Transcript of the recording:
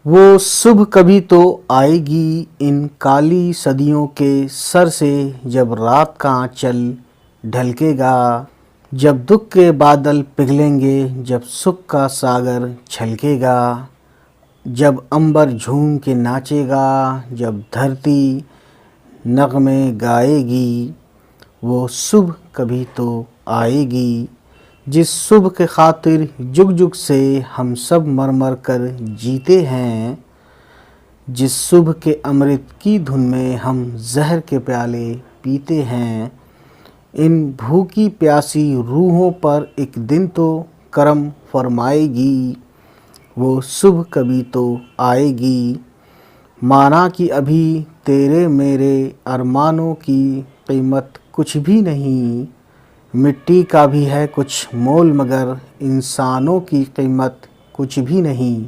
वो सुबह कभी तो आएगी इन काली सदियों के सर से, जब रात का आंचल ढलकेगा, जब दुख के बादल पिघलेंगे, जब सुख का सागर छलकेगा, जब अंबर झूम के नाचेगा, जब धरती नगमे गाएगी। वो सुबह कभी तो आएगी, जिस सुबह के खातिर जुग जुग से हम सब मर मर कर जीते हैं, जिस सुबह के अमृत की धुन में हम जहर के प्याले पीते हैं। इन भूखी प्यासी रूहों पर एक दिन तो करम फरमाएगी, वो सुबह कभी तो आएगी। माना कि अभी तेरे मेरे अरमानों की कीमत कुछ भी नहीं, मिट्टी का भी है कुछ मोल मगर इंसानों की कीमत कुछ भी नहीं।